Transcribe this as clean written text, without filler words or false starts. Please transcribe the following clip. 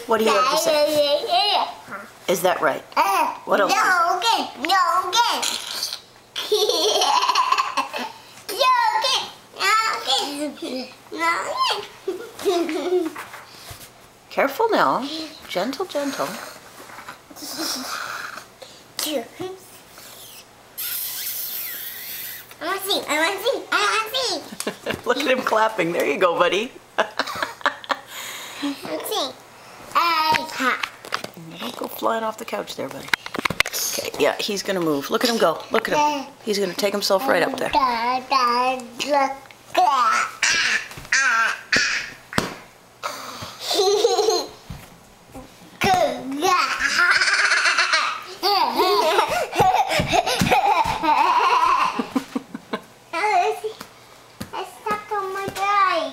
What do you have to say? Is that right? What else? No, again. No, again. No, again. Careful now. Gentle, gentle. I want to see. I want to see. I want to see. Look at him clapping. There you go, buddy. Let's see. Don't go flying off the couch there, buddy. Okay, yeah, he's gonna move. Look at him go. Look at him. He's gonna take himself right up there. I stepped on my guy.